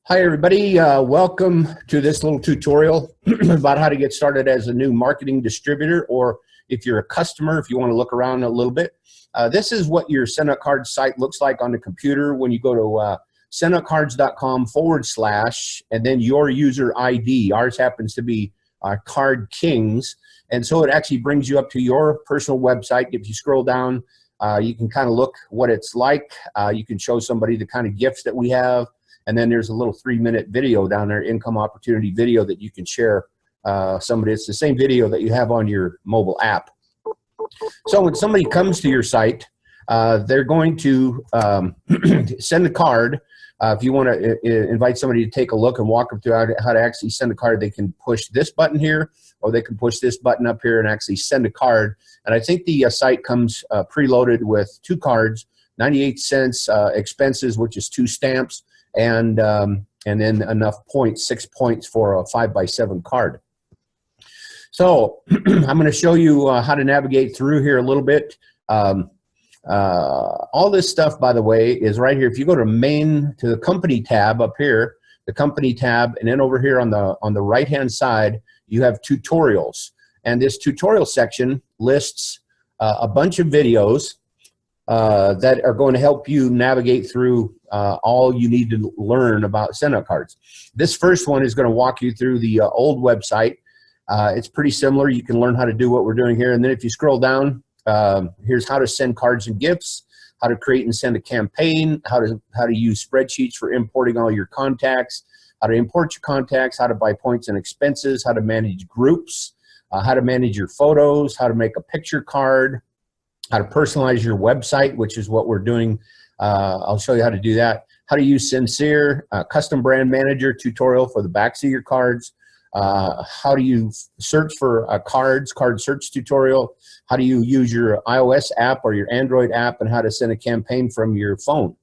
Hi everybody, welcome to this little tutorial about how to get started as a new marketing distributor, or if you're a customer, if you want to look around a little bit. This is what your SendOutCards site looks like on the computer when you go to SendOutCards.com / and then your user ID. Ours happens to be Card Kings, and so it actually brings you up to your personal website. If you scroll down, you can kind of look what it's like. You can show somebody the kind of gifts that we have. And then there's a little 3-minute video down there, income opportunity video, that you can share somebody. It's the same video that you have on your mobile app. So when somebody comes to your site, they're going to send a card. If you want to invite somebody to take a look and walk them through how to actually send a card, they can push this button here, or they can push this button up here and actually send a card. And I think the site comes preloaded with 2 cards, 98 cents expenses, which is 2 stamps, and then enough points, 6 points for a 5x7 card. So I'm going to show you how to navigate through here a little bit. All this stuff, by the way, is right here. If you go to the company tab up here, the company tab, and then over here on the right hand side, you have tutorials. And this tutorial section lists a bunch of videos that are going to help you navigate through all you need to learn about SendOutCards. This first one is going to walk you through the old website. It's pretty similar. You can learn how to do what we're doing here. And then if you scroll down, here's how to send cards and gifts, how to create and send a campaign, how to use spreadsheets for importing all your contacts, how to import your contacts, how to buy points and expenses, how to manage groups, how to manage your photos, how to make a picture card, how to personalize your website, which is what we're doing. I'll show you how to do that. How to use Sincere, custom brand manager tutorial for the backs of your cards. How do you search for cards, card search tutorial. How do you use your iOS app or your Android app, and how to send a campaign from your phone.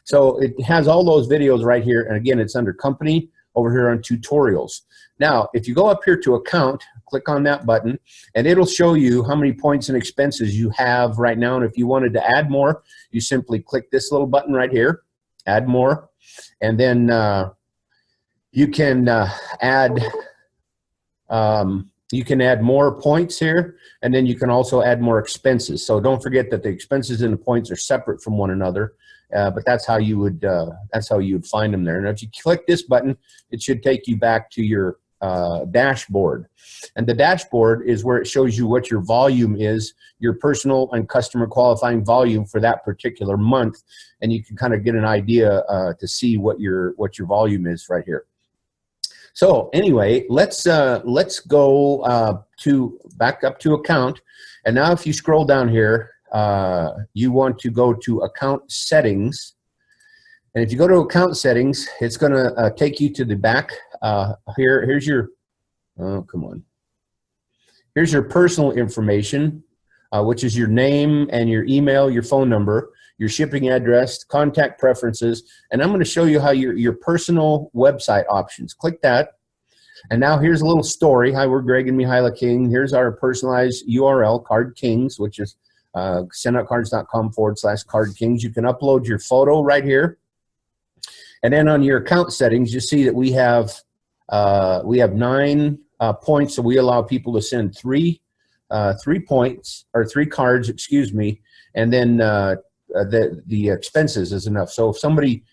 So it has all those videos right here. And again, it's under company over here on tutorials. Now, if you go up here to account, click on that button, and it'll show you how many points and expenses you have right now. And if you wanted to add more, you simply click this little button right here, add more, and then you can add more points here, and then you can also add more expenses. So don't forget that the expenses and the points are separate from one another. But that's how you would find them there. And if you click this button, it should take you back to your dashboard. And the dashboard is where it shows you what your volume is, your personal and customer qualifying volume for that particular month, and you can kind of get an idea to see what your volume is right here. So anyway, let's go back up to account. And now if you scroll down here, you want to go to account settings. And if you go to account settings, it's going to take you to the back. Here's your, oh, come on. Here's your personal information, which is your name and your email, your phone number, your shipping address, contact preferences. And I'm going to show you how your personal website options. Click that. And now here's a little story. Hi, we're Greg and Mihaela King. Here's our personalized URL, Card Kings, which is SendOutCards.com / Card Kings. You can upload your photo right here. And then on your account settings, you see that we have 9 points, so we allow people to send 3 points, or 3 cards, excuse me, and then the expenses is enough. So if somebody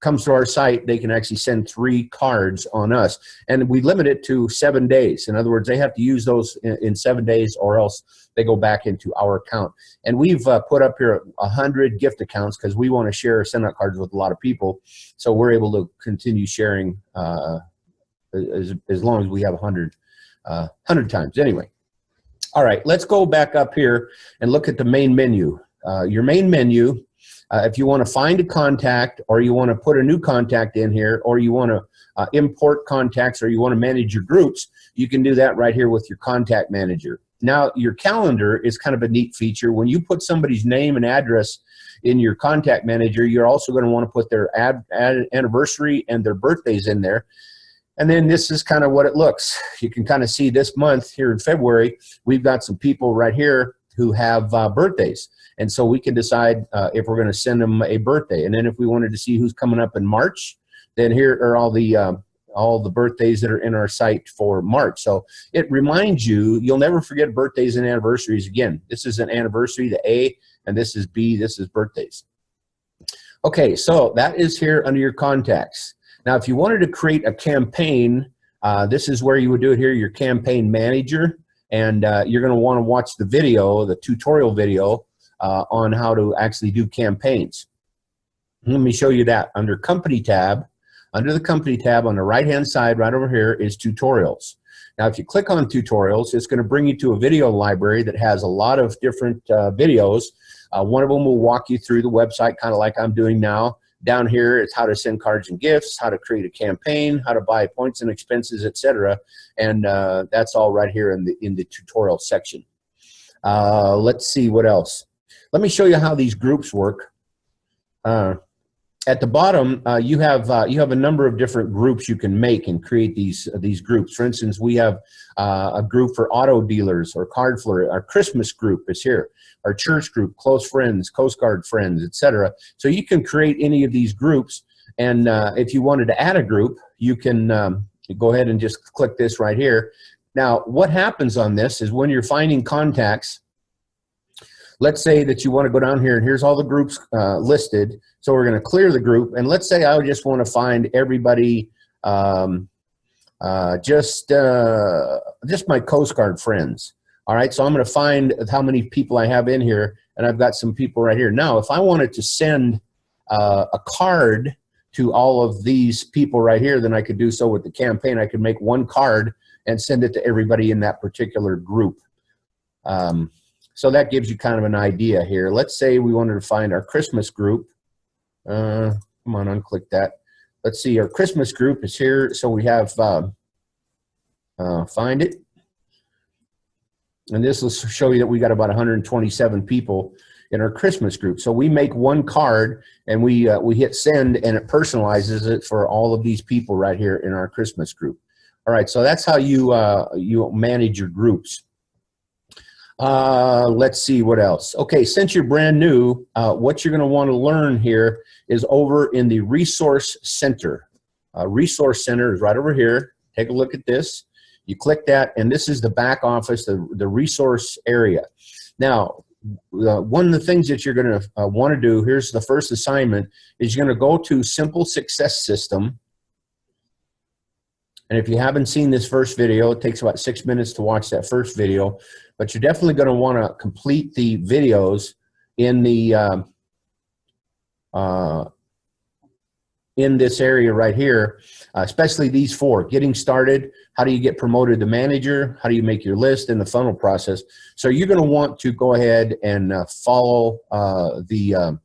comes to our site, they can actually send 3 cards on us, and we limit it to 7 days. In other words, they have to use those in 7 days, or else they go back into our account. And we've put up here 100 gift accounts because we want to share SendOutCards with a lot of people, so we're able to continue sharing as long as we have 100 times. Anyway, all right, let's go back up here and look at the main menu. Your main menu. If you want to find a contact, or you want to put a new contact in here, or you want to import contacts, or you want to manage your groups, you can do that right here with your contact manager. Now, your calendar is kind of a neat feature. When you put somebody's name and address in your contact manager, you're also going to want to put their anniversary and their birthdays in there. And then this is kind of what it looks. You can kind of see this month here in February, we've got some people right here who have birthdays. And so we can decide if we're going to send them a birthday. And then if we wanted to see who's coming up in March, then here are all the birthdays that are in our site for March. So it reminds you, you'll never forget birthdays and anniversaries again. This is an anniversary, the A, and this is B, this is birthdays. Okay, so that is here under your contacts. Now, if you wanted to create a campaign, this is where you would do it here, your campaign manager, and you're gonna wanna watch the video, the tutorial video on how to actually do campaigns. Let me show you that. Under Company tab, under the Company tab on the right-hand side, right over here, is Tutorials. Now, if you click on Tutorials, it's gonna bring you to a video library that has a lot of different videos. One of them will walk you through the website, kind of like I'm doing now. Down here, it's how to send cards and gifts, how to create a campaign, how to buy points and expenses, etc. And that's all right here in the tutorial section. Let's see what else. Let me show you how these groups work. At the bottom, you have a number of different groups you can make and create these groups. For instance, we have a group for auto dealers or card flurry. Our Christmas group is here. Our church group, close friends, Coast Guard friends, etc. So you can create any of these groups, and if you wanted to add a group, you can go ahead and just click this right here. Now, what happens on this is when you're finding contacts, let's say that you want to go down here and here's all the groups listed. So we're going to clear the group, and let's say I just want to find everybody, just my Coast Guard friends. All right, so I'm going to find how many people I have in here, and I've got some people right here. Now, if I wanted to send a card to all of these people right here, then I could do so with the campaign. I could make one card and send it to everybody in that particular group. So that gives you kind of an idea here. Let's say we wanted to find our Christmas group. Come on, unclick that. Let's see, our Christmas group is here. So we have, find it. And this will show you that we got about 127 people in our Christmas group. So we make one card and we hit send, and it personalizes it for all of these people right here in our Christmas group. All right, so that's how you manage your groups. Let's see what else. Okay, since you're brand new, what you're going to want to learn here is over in the Resource Center. Resource Center is right over here. Take a look at this. You click that, and this is the back office, the resource area. Now, one of the things that you're going to want to do, here's the first assignment, is you're going to go to Simple Success System. And if you haven't seen this first video, it takes about 6 minutes to watch that first video, but you're definitely going to want to complete the videos in the in this area right here, especially these four: getting started, how do you get promoted to manager, how do you make your list, and the funnel process. So you're going to want to go ahead and follow the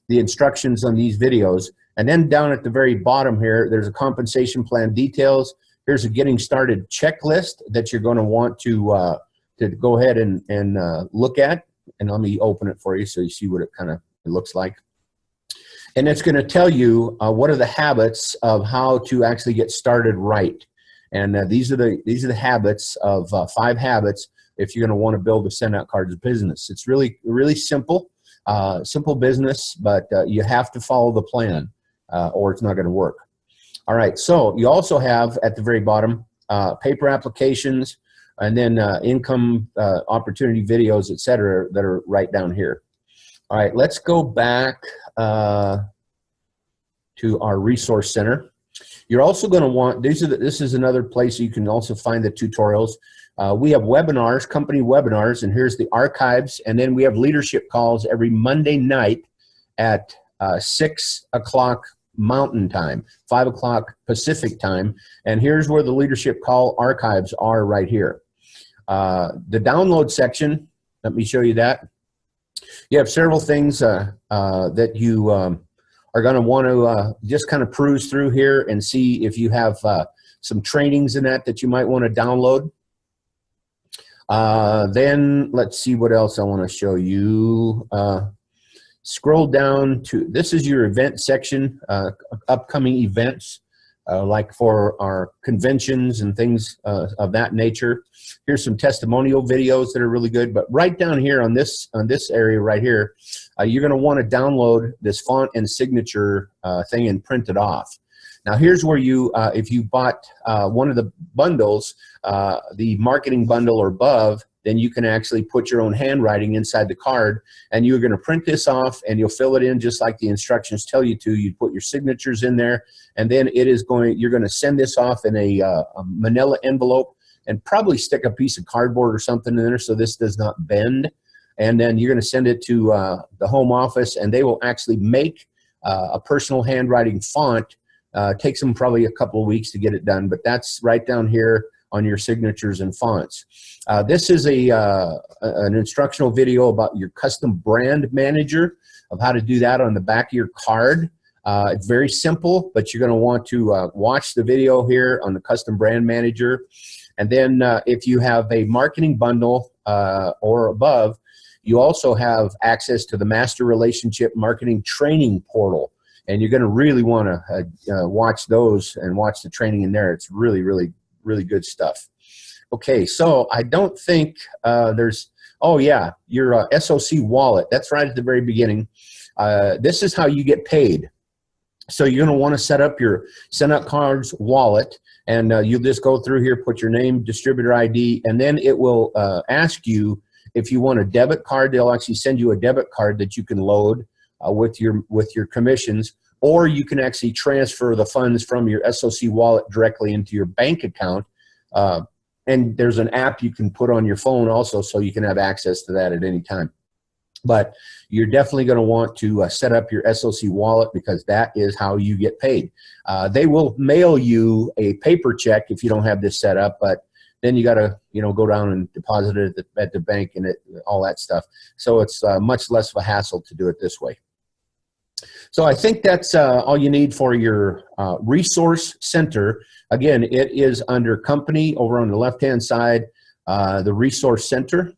instructions on these videos. And then down at the very bottom here, there's a compensation plan details. Here's a getting started checklist that you're going to want to go ahead and look at. And let me open it for you so you see what it kind of looks like. And it's going to tell you what are the habits of how to actually get started right. And these are the habits of 5 habits if you're going to want to build a SendOutCards business. It's really simple, simple business, but you have to follow the plan or it's not going to work. All right, so you also have at the very bottom paper applications, and then income opportunity videos, etc., that are right down here. All right, let's go back to our resource center. You're also going to want, this is another place you can also find the tutorials. We have webinars, company webinars, and here's the archives, and then we have leadership calls every Monday night at 6 o'clock Mountain Time, 5 o'clock Pacific Time, and here's where the leadership call archives are right here. The download section, let me show you that. You have several things that you are going to want to just kind of peruse through here and see if you have some trainings in that you might want to download. Then let's see what else I want to show you. Scroll down to, this is your event section, upcoming events, like for our conventions and things of that nature. Here's some testimonial videos that are really good, but right down here on this area right here, you're going to want to download this font and signature thing and print it off. Now here's where you, if you bought one of the bundles, the marketing bundle or above, then you can actually put your own handwriting inside the card, and you're going to print this off and you'll fill it in just like the instructions tell you to. You put your signatures in there, and then you're going to send this off in a manila envelope and probably stick a piece of cardboard or something in there so this does not bend. And then you're going to send it to the home office, and they will actually make a personal handwriting font. Takes them probably a couple of weeks to get it done, but that's right down here on your signatures and fonts. This is an instructional video about your custom brand manager, of how to do that on the back of your card. It's very simple, but you're going to want to watch the video here on the custom brand manager. And then if you have a marketing bundle or above, you also have access to the Master Relationship Marketing Training Portal. And you're going to really want to watch those and watch the training in there. It's really, really, really good stuff. Okay, so I don't think there's, oh yeah, your SOC wallet. That's right at the very beginning. This is how you get paid. So you're going to want to set up your SendOutCards wallet, and you'll just go through here, put your name, distributor ID, and then it will ask you if you want a debit card. They'll actually send you a debit card that you can load with your commissions, or you can actually transfer the funds from your SOC wallet directly into your bank account. And there's an app you can put on your phone also, so you can have access to that at any time. But you're definitely going to want to set up your SOC wallet, because that is how you get paid. They will mail you a paper check if you don't have this set up, but then you got to, go down and deposit it at the bank and all that stuff. So it's much less of a hassle to do it this way. So I think that's all you need for your resource center. Again, it is under company over on the left-hand side, the resource center.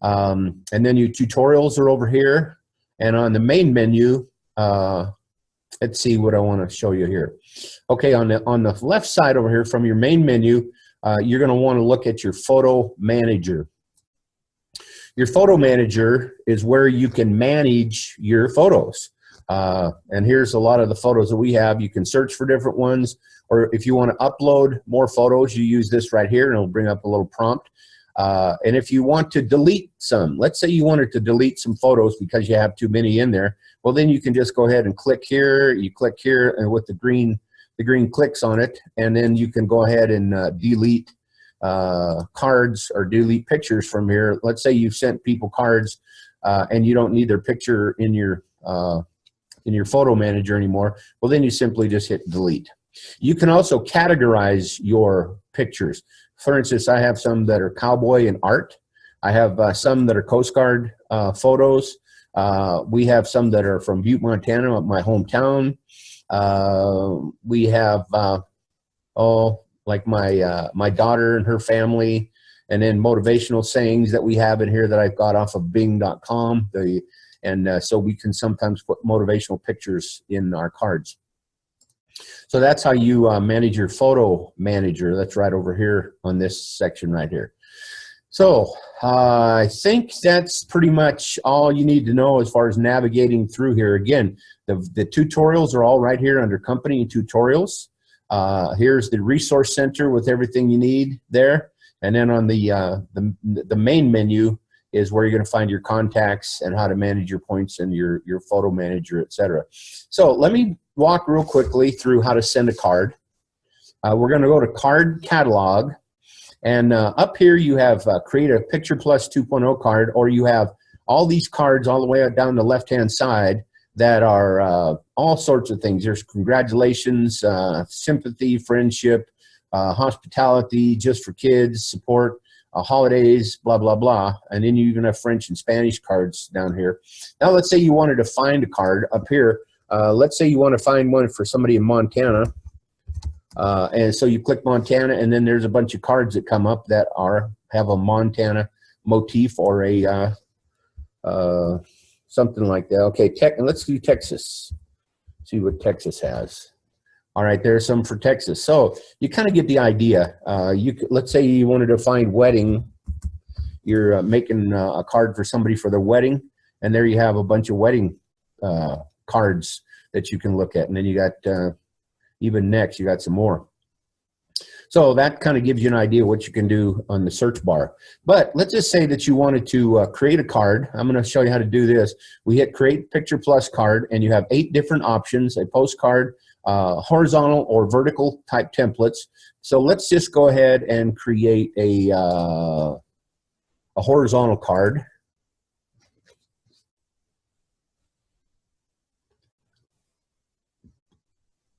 And then your tutorials are over here. And on the main menu, let's see what I want to show you here. Okay, on the left side over here from your main menu, you're going to want to look at your photo manager. Your photo manager is where you can manage your photos. And here's a lot of the photos that we have. You can search for different ones, or if you want to upload more photos, you use this right here, and it'll bring up a little prompt. And if you want to delete some, let's say you wanted to delete some photos because you have too many in there, well, then you can just go ahead and click here. You click here, and with the green clicks on it, and then you can go ahead and delete cards or delete pictures from here. Let's say you've sent people cards and you don't need their picture in your photo manager anymore. Well, then you simply just hit delete. You can also categorize your pictures. For instance, I have some that are cowboy and art. I have some that are Coast Guard photos. We have some that are from Butte, Montana, my hometown. We have, like my daughter and her family, and then motivational sayings that we have in here that I've got off of Bing.com. So we can sometimes put motivational pictures in our cards. So that's how you manage your photo manager. That's right over here on this section right here. So I think that's pretty much all you need to know as far as navigating through here. Again, the tutorials are all right here under company and tutorials. Here's the resource center with everything you need there. And then on the main menu is where you're going to find your contacts and how to manage your points and your photo manager, etc. So let me walk real quickly through how to send a card. We're going to go to Card Catalog, and up here you have Create a Picture Plus 2.0 card, or you have all these cards all the way down the left-hand side that are all sorts of things. There's congratulations, sympathy, friendship, hospitality, just for kids, support, holidays, blah, blah, blah. And then you even have French and Spanish cards down here. Now, let's say you wanted to find a card up here. Let's say you want to find one for somebody in Montana. And so you click Montana, and then there's a bunch of cards that come up that have a Montana motif or a something like that. Okay, let's do Texas. See what Texas has. All right, there's some for Texas. So you kind of get the idea. Let's say you wanted to find wedding. You're making a card for somebody for their wedding, and there you have a bunch of wedding cards that you can look at. And then you got even next, you got some more. So that kind of gives you an idea what you can do on the search bar. But let's just say that you wanted to create a card. I'm going to show you how to do this. We hit Create Picture Plus Card, and you have 8 different options, a postcard, horizontal or vertical type templates. So let's just go ahead and create a horizontal card.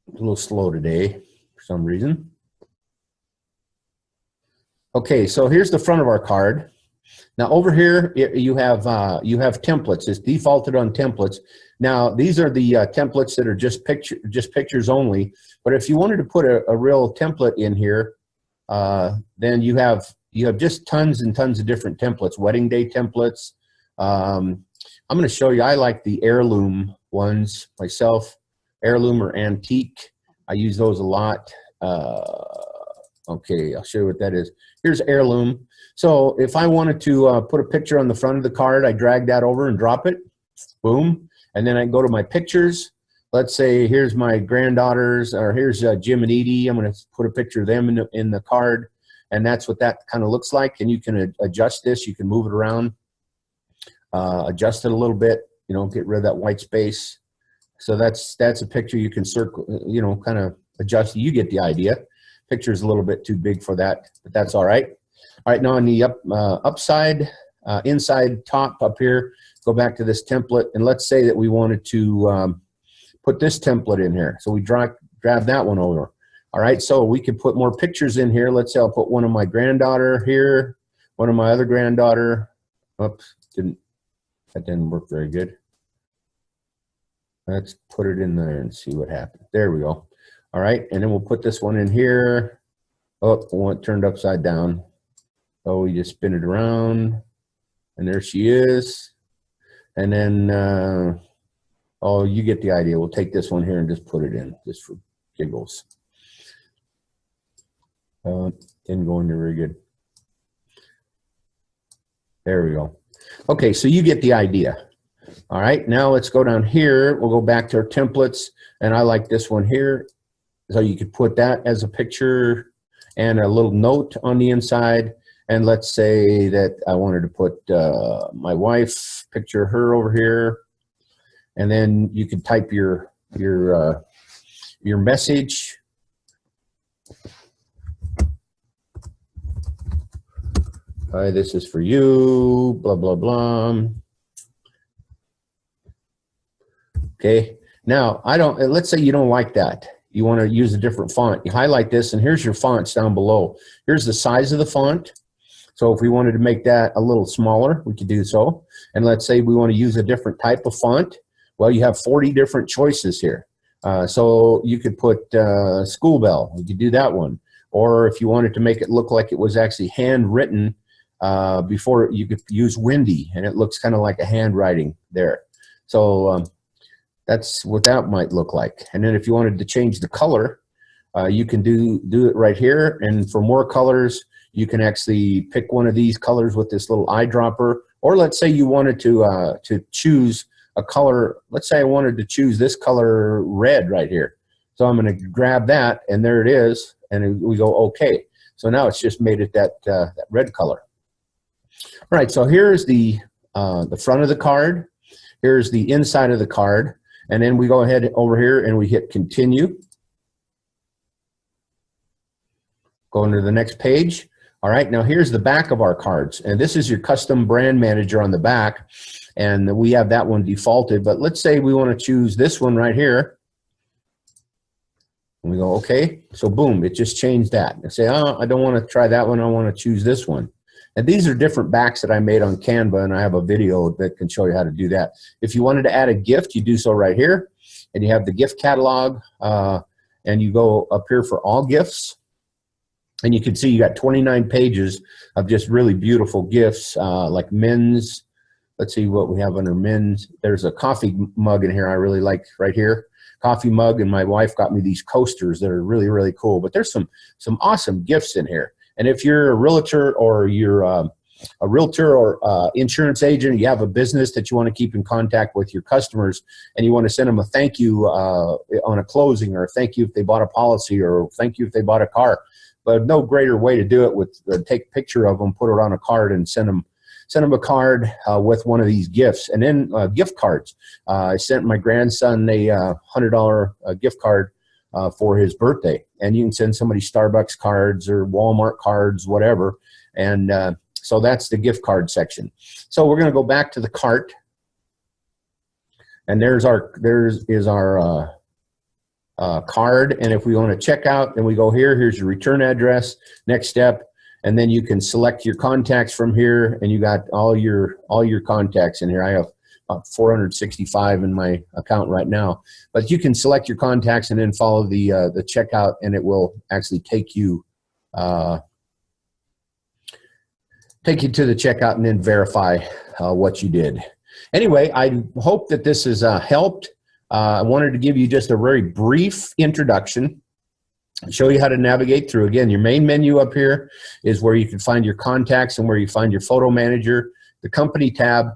A little slow today for some reason. Okay, so here's the front of our card. Now over here you have templates. It's defaulted on templates. Now these are the templates that are just pictures only. But if you wanted to put a real template in here, then you have just tons and tons of different templates. Wedding day templates. I'm going to show you. I like the heirloom ones myself. Heirloom or antique. I use those a lot. Okay, I'll show you what that is. Here's heirloom. So if I wanted to put a picture on the front of the card, I drag that over and drop it. Boom. And then I go to my pictures. Let's say here's my granddaughters, or here's Jim and Edie. I'm going to put a picture of them in the card. And that's what that kind of looks like. And you can adjust this. You can move it around, adjust it a little bit, you know, get rid of that white space. So that's a picture you can circle, you know, kind of adjust. You get the idea. Picture is a little bit too big for that, but that's all right. All right, now on the upside, inside top up here, go back to this template, and let's say that we wanted to put this template in here. So we grab that one over. All right, so we could put more pictures in here. Let's say I'll put one of my granddaughter here, one of my other granddaughter. Oops, that didn't work very good. Let's put it in there and see what happens. There we go. All right, and then we'll put this one in here. Oh, I want it turned upside down. Oh, we just spin it around, and there she is. And then, oh, you get the idea. We'll take this one here and just put it in, just for giggles. Didn't go in there very good. There we go. Okay, so you get the idea. All right, now let's go down here. We'll go back to our templates, and I like this one here. So you could put that as a picture and a little note on the inside. And let's say that I wanted to put my wife, picture her over here. And then you could type your message. Hi, this is for you, blah, blah, blah. Okay, now let's say you don't like that. You want to use a different font. You highlight this, and here's your fonts down below. Here's the size of the font. So if we wanted to make that a little smaller, we could do so. And let's say we want to use a different type of font. Well, you have 40 different choices here. So you could put school bell. You could do that one. Or if you wanted to make it look like it was actually handwritten, before you could use Windy, and it looks kind of like a handwriting there. So that's what that might look like. And then if you wanted to change the color, you can do it right here. And for more colors, you can actually pick one of these colors with this little eyedropper. Or let's say you wanted to choose a color. Let's say I wanted to choose this color red right here. So I'm going to grab that, and there it is. And we go OK. So now it's just made it that red color. All right. So here's the front of the card. Here's the inside of the card. And then we go ahead over here and we hit continue. Go into the next page. All right, now here's the back of our cards. And this is your custom brand manager on the back. And we have that one defaulted. But let's say we want to choose this one right here. And we go, okay. So boom, it just changed that. And say, oh, I don't want to try that one. I want to choose this one. And these are different backs that I made on Canva, and I have a video that can show you how to do that. If you wanted to add a gift, you do so right here. And you have the gift catalog, and you go up here for all gifts. And you can see you got 29 pages of just really beautiful gifts, like men's. Let's see what we have under men's. There's a coffee mug in here I really like right here. Coffee mug, and my wife got me these coasters that are really, really cool. But there's some awesome gifts in here. And if you're a realtor or you're realtor or insurance agent, you have a business that you want to keep in contact with your customers, and you want to send them a thank you on a closing, or thank you if they bought a policy, or thank you if they bought a car. But no greater way to do it with take a picture of them, put it on a card, and send them a card with one of these gifts. And then gift cards. I sent my grandson a $100 gift card for his birthday. And you can send somebody Starbucks cards or Walmart cards, whatever. And so that's the gift card section. So we're going to go back to the cart. And there's our card. And if we want to check out, then we go here. Here's your return address. Next step. And then you can select your contacts from here, and you got all your contacts in here. I have about 465 in my account right now. But you can select your contacts and then follow the checkout, and it will actually take you to the checkout and then verify what you did. Anyway, I hope that this has helped. I wanted to give you just a very brief introduction, show you how to navigate through. Again, your main menu up here is where you can find your contacts and where you find your photo manager. The company tab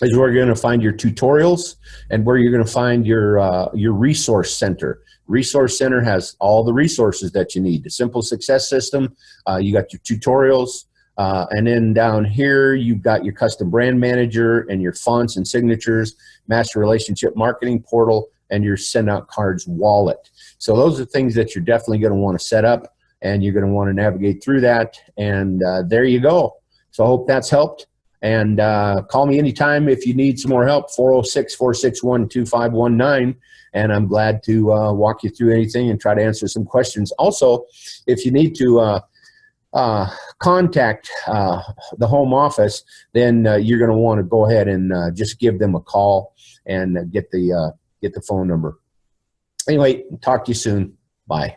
is where you're going to find your tutorials and where you're going to find your resource center. Resource center has all the resources that you need. The Simple Success System, you got your tutorials, and then down here you've got your custom brand manager and your fonts and signatures, master relationship marketing portal, and your SendOutCards wallet. So those are things that you're definitely going to want to set up, and you're going to want to navigate through that. And there you go. So I hope that's helped. And call me anytime if you need some more help, 406-461-2519. And I'm glad to walk you through anything and try to answer some questions. Also, if you need to contact the home office, then you're going to want to go ahead and just give them a call and get the phone number. Anyway, talk to you soon. Bye.